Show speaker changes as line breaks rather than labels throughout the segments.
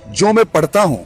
जो मैं पढ़ता हूं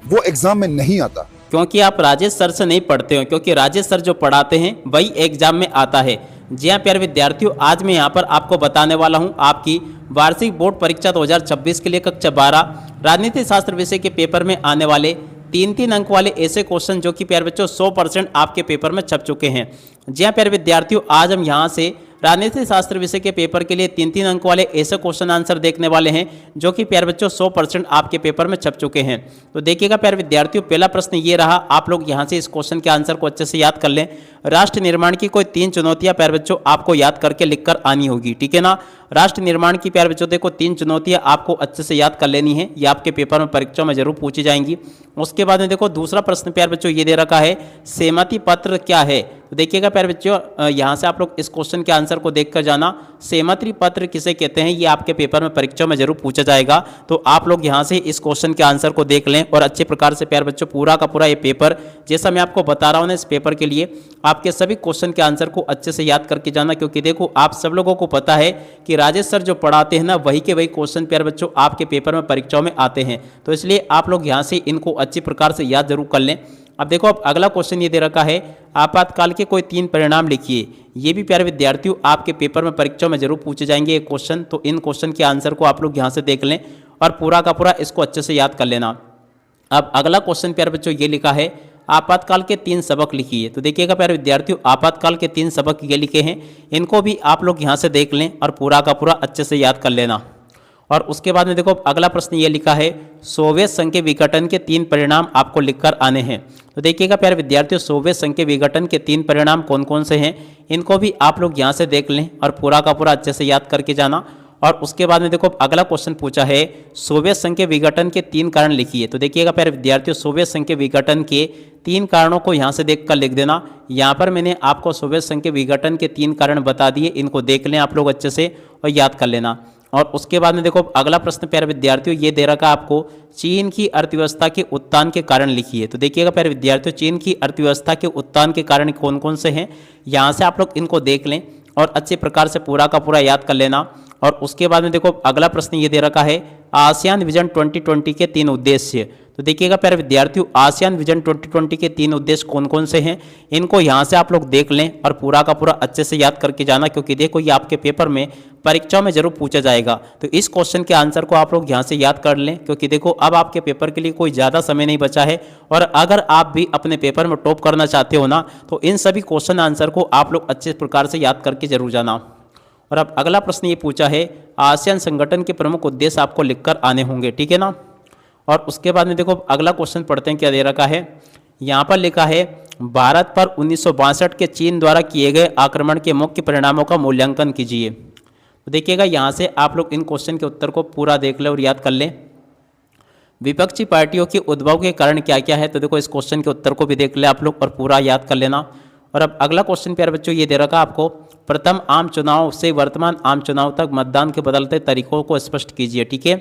वो एग्जाम में नहीं आता।
क्योंकि आप राजेश सर से नहीं पढ़ते हो, क्योंकि राजेश सर जो पढ़ाते हैं वही एग्जाम में आता है। जी हाँ प्यारे विद्यार्थियों, आज मैं यहाँ पर आपको बताने वाला हूँ आपकी वार्षिक बोर्ड परीक्षा 2026 के लिए कक्षा 12 राजनीति शास्त्र विषय के पेपर में आने वाले 3-3 अंक वाले ऐसे क्वेश्चन जो कि प्यारे बच्चों 100% आपके पेपर में छप चुके हैं। जी हाँ प्यारे विद्यार्थियों, आज हम यहाँ से राजनीति शास्त्र विषय के पेपर के लिए 3-3 अंक वाले ऐसे क्वेश्चन आंसर देखने वाले हैं जो कि प्यारे बच्चों 100% आपके पेपर में छप चुके हैं। तो देखिएगा प्यारे विद्यार्थियों, पहला प्रश्न ये रहा, आप लोग यहाँ से इस क्वेश्चन के आंसर को अच्छे से याद कर लें। राष्ट्र निर्माण की कोई 3 चुनौतियां प्यारे बच्चों आपको याद करके लिखकर आनी होगी, ठीक है ना। राष्ट्र निर्माण की प्यारे बच्चों देखो 3 चुनौतियां आपको अच्छे से याद कर लेनी है, ये आपके पेपर में परीक्षा में जरूर पूछी जाएंगी। उसके बाद में देखो दूसरा प्रश्न प्यारे बच्चों ये दे रखा है, सहमति पत्र क्या है। तो देखिएगा प्यारे बच्चों, यहाँ से आप लोग इस क्वेश्चन के आंसर को देखकर जाना, सहमति पत्र किसे कहते हैं, ये आपके पेपर में परीक्षा में जरूर पूछा जाएगा। तो आप लोग यहाँ से इस क्वेश्चन के आंसर को देख लें और अच्छे प्रकार से प्यारे बच्चों पूरा का पूरा ये पेपर जैसा मैं आपको बता रहा हूँ ना, इस पेपर के लिए आपके सभी क्वेश्चन के आंसर को अच्छे से याद करके जाना। क्योंकि देखो आप सब लोगों को पता है कि राजेश सर जो पढ़ाते हैं ना, वही के वही क्वेश्चन प्यारे बच्चों आपके पेपर में परीक्षाओं में आते हैं। तो इसलिए आप लोग यहाँ से इनको अच्छी प्रकार से याद जरूर कर लें। अब देखो, अब अगला क्वेश्चन ये दे रखा है, आपातकाल के कोई 3 परिणाम लिखिए। ये भी प्यारे विद्यार्थियों आपके पेपर में परीक्षा में जरूर पूछे जाएंगे ये क्वेश्चन। तो इन क्वेश्चन के आंसर को आप लोग यहाँ से देख लें और पूरा का पूरा इसको अच्छे से याद कर लेना। अब अगला क्वेश्चन प्यारे बच्चों ये लिखा है, आपातकाल के 3 सबक लिखिए। तो देखिएगा प्यारे विद्यार्थियों, आपातकाल के 3 सबक ये लिखे हैं, इनको भी आप लोग यहाँ से देख लें और पूरा का पूरा अच्छे से याद कर लेना। और उसके बाद में देखो अगला प्रश्न ये लिखा है, सोवियत संघ के विघटन के 3 परिणाम आपको लिखकर आने हैं। तो देखिएगा प्यारे विद्यार्थियों, सोवियत संघ के विघटन के 3 परिणाम कौन कौन से हैं, इनको भी आप लोग यहाँ से देख लें और पूरा का पूरा अच्छे से याद करके जाना। और उसके बाद में देखो अगला क्वेश्चन पूछा है, सोवियत संघ के विघटन के 3 कारण लिखिए। तो देखिएगा प्यारे विद्यार्थियों, सोवियत संघ के विघटन के 3 कारणों को यहाँ से देखकर लिख देना। यहाँ पर मैंने आपको सोवियत संघ के विघटन के 3 कारण बता दिए, इनको देख लें आप लोग अच्छे से और याद कर लेना। और उसके बाद में देखो अगला प्रश्न प्यारे विद्यार्थियों ये दे रखा आपको, चीन की अर्थव्यवस्था के उत्थान के कारण लिखिए। तो देखिएगा प्यारे विद्यार्थियों, चीन की अर्थव्यवस्था के उत्थान के कारण कौन कौन से हैं, यहाँ से आप लोग इनको देख लें और अच्छे प्रकार से पूरा का पूरा याद कर लेना। और उसके बाद में देखो अगला प्रश्न ये दे रखा है, आसियान विजन 2020 के 3 उद्देश्य। तो देखिएगा प्यारे विद्यार्थियों, आसियान विजन 2020 के 3 उद्देश्य कौन कौन से हैं, इनको यहाँ से आप लोग देख लें और पूरा का पूरा अच्छे से याद करके जाना। क्योंकि देखो ये आपके पेपर में परीक्षा में जरूर पूछा जाएगा। तो इस क्वेश्चन के आंसर को आप लोग यहाँ से याद कर लें, क्योंकि देखो अब आपके पेपर के लिए कोई ज़्यादा समय नहीं बचा है। और अगर आप भी अपने पेपर में टॉप करना चाहते हो ना, तो इन सभी क्वेश्चन आंसर को आप लोग अच्छे प्रकार से याद करके जरूर जाना। और अब अगला प्रश्न ये पूछा है, आसियान संगठन के प्रमुख उद्देश्य आपको लिखकर आने होंगे, ठीक है ना। और उसके बाद में देखो अगला क्वेश्चन पढ़ते हैं, क्या दे रखा है, यहाँ पर लिखा है, भारत पर 1962 के चीन द्वारा किए गए आक्रमण के मुख्य परिणामों का मूल्यांकन कीजिए। तो देखिएगा यहाँ से आप लोग इन क्वेश्चन के उत्तर को पूरा देख लें और याद कर लें। विपक्षी पार्टियों के उद्भव के कारण क्या क्या है, तो देखो इस क्वेश्चन के उत्तर को भी देख लें आप लोग और पूरा याद कर लेना। और अब अगला क्वेश्चन प्यारे बच्चों ये दे रखा आपको, प्रथम आम चुनाव से वर्तमान आम चुनाव तक मतदान के बदलते तरीकों को स्पष्ट कीजिए, ठीक है।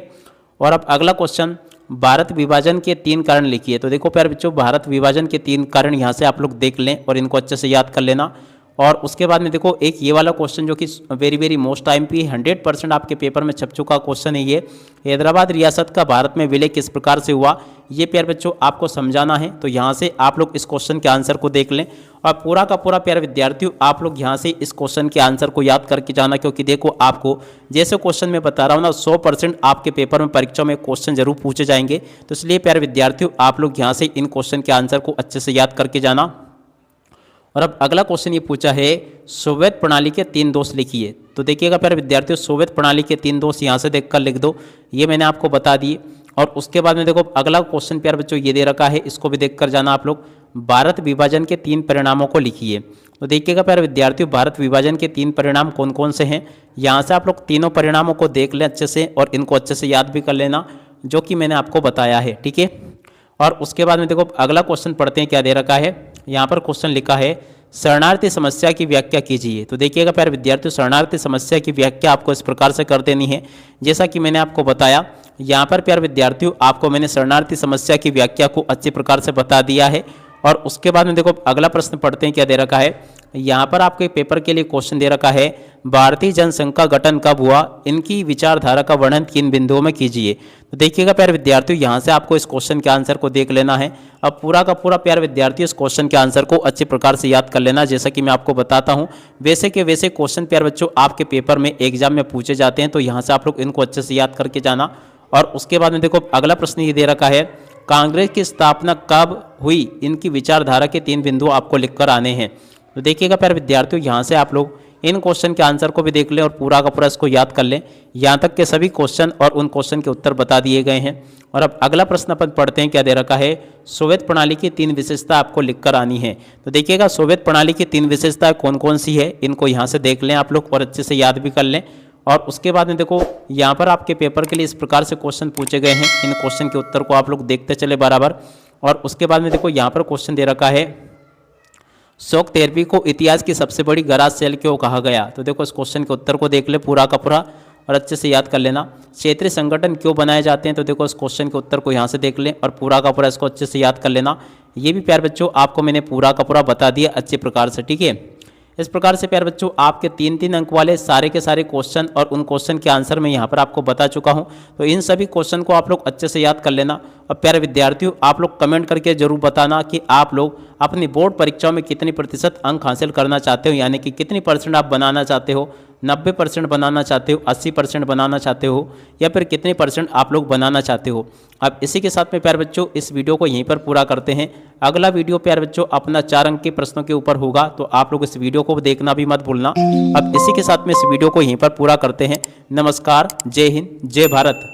और अब अगला क्वेश्चन, भारत विभाजन के 3 कारण लिखिए। तो देखो प्यारे बच्चों, भारत विभाजन के 3 कारण यहाँ से आप लोग देख लें और इनको अच्छे से याद कर लेना। और उसके बाद में देखो एक ये वाला क्वेश्चन जो कि वेरी वेरी मोस्ट IMP 100% आपके पेपर में छप चुका क्वेश्चन है ये, हैदराबाद रियासत का भारत में विलय किस प्रकार से हुआ, ये प्यारे बच्चों आपको समझाना है। तो यहाँ से आप लोग इस क्वेश्चन के आंसर को देख लें और पूरा का पूरा प्यारे विद्यार्थियों आप लोग यहाँ से इस क्वेश्चन के आंसर को याद करके जाना। क्योंकि देखो आपको जैसे क्वेश्चन मैं बता रहा हूँ ना, 100% आपके पेपर में परीक्षा में क्वेश्चन जरूर पूछे जाएंगे। तो इसलिए प्यारे विद्यार्थियों आप लोग यहाँ से इन क्वेश्चन के आंसर को अच्छे से याद करके जाना। और अब अगला क्वेश्चन ये पूछा है, सोवियत प्रणाली के 3 दोष लिखिए। तो देखिएगा प्यारे विद्यार्थियों, सोवियत प्रणाली के 3 दोष यहाँ से देखकर लिख दो, ये मैंने आपको बता दिए। और उसके बाद में देखो अगला क्वेश्चन प्यारे बच्चों ये दे रखा है, इसको भी देखकर जाना आप लोग, भारत विभाजन के 3 परिणामों को लिखिए। तो देखिएगा प्यारे विद्यार्थियों, भारत विभाजन के 3 परिणाम कौन कौन से हैं, यहाँ से आप लोग तीनों परिणामों को देख लें अच्छे से और इनको अच्छे से याद भी कर लेना, जो कि मैंने आपको बताया है, ठीक है। और उसके बाद में देखो अगला क्वेश्चन पढ़ते हैं, क्या दे रखा है, यहाँ पर क्वेश्चन लिखा है, शरणार्थी समस्या की व्याख्या कीजिए। तो देखिएगा प्यारे विद्यार्थियों, शरणार्थी समस्या की व्याख्या आपको इस प्रकार से कर देनी है, जैसा कि मैंने आपको बताया। यहाँ पर प्यारे विद्यार्थियों आपको मैंने शरणार्थी समस्या की व्याख्या को अच्छी प्रकार से बता दिया है। और उसके बाद में देखो अगला प्रश्न पढ़ते हैं, क्या दे रखा है, यहाँ पर आपके पेपर के लिए क्वेश्चन दे रखा है, भारतीय जनसंघ का गठन कब हुआ, इनकी विचारधारा का वर्णन 3 बिंदुओं में कीजिए। तो देखिएगा प्यारे विद्यार्थियों, यहाँ से आपको इस क्वेश्चन के आंसर को देख लेना है। अब पूरा का पूरा प्यारे विद्यार्थियों इस क्वेश्चन के आंसर को अच्छे प्रकार से याद कर लेना। जैसा कि मैं आपको बताता हूँ, वैसे के वैसे क्वेश्चन प्यारे बच्चों आपके पेपर में एग्जाम में पूछे जाते हैं, तो यहाँ से आप लोग इनको अच्छे से याद करके जाना। और उसके बाद में देखो अगला प्रश्न ये दे रखा है, कांग्रेस की स्थापना कब हुई, इनकी विचारधारा के 3 बिंदु आपको लिखकर आने हैं। तो देखिएगा प्यारे विद्यार्थियों, यहाँ से आप लोग इन क्वेश्चन के आंसर को भी देख लें और पूरा का पूरा इसको याद कर लें। यहाँ तक के सभी क्वेश्चन और उन क्वेश्चन के उत्तर बता दिए गए हैं। और अब अगला प्रश्न अपन पढ़ते हैं, क्या दे रखा है, सोवियत प्रणाली की 3 विशेषता आपको लिखकर आनी है। तो देखिएगा सोवियत प्रणाली की 3 विशेषताएं कौन कौन सी है, इनको यहाँ से देख लें आप लोग और अच्छे से याद भी कर लें। और उसके बाद में देखो यहाँ पर आपके पेपर के लिए इस प्रकार से क्वेश्चन पूछे गए हैं, इन क्वेश्चन के उत्तर को आप लोग देखते चले बराबर। और उसके बाद में देखो यहाँ पर क्वेश्चन दे रखा है, शॉक थेरेपी को इतिहास की सबसे बड़ी गराज सेल क्यों कहा गया। तो देखो इस क्वेश्चन के उत्तर को देख ले पूरा का पूरा और अच्छे से याद कर लेना। क्षेत्रीय संगठन क्यों बनाए जाते हैं, तो देखो इस क्वेश्चन के उत्तर को यहाँ से देख लें और पूरा का पूरा इसको अच्छे से याद कर लेना। ये भी प्यारे बच्चों आपको मैंने पूरा का पूरा बता दिया अच्छे प्रकार से, ठीक है। इस प्रकार से प्यारे बच्चों आपके 3-3 अंक वाले सारे के सारे क्वेश्चन और उन क्वेश्चन के आंसर मैं यहाँ पर आपको बता चुका हूँ। तो इन सभी क्वेश्चन को आप लोग अच्छे से याद कर लेना। और प्यारे विद्यार्थियों, आप लोग कमेंट करके जरूर बताना कि आप लोग अपनी बोर्ड परीक्षाओं में कितनी प्रतिशत अंक हासिल करना चाहते हो, यानी कि कितनी % आप बनाना चाहते हो, 90% बनाना चाहते हो, 80% बनाना चाहते हो, या फिर कितने % आप लोग बनाना चाहते हो। अब इसी के साथ में प्यारे बच्चों इस वीडियो को यहीं पर पूरा करते हैं। अगला वीडियो प्यारे बच्चों अपना 4 अंक के प्रश्नों के ऊपर होगा, तो आप लोग इस वीडियो को देखना भी मत भूलना। अब इसी के साथ में इस वीडियो को यहीं पर पूरा करते हैं। नमस्कार, जय हिंद, जय भारत।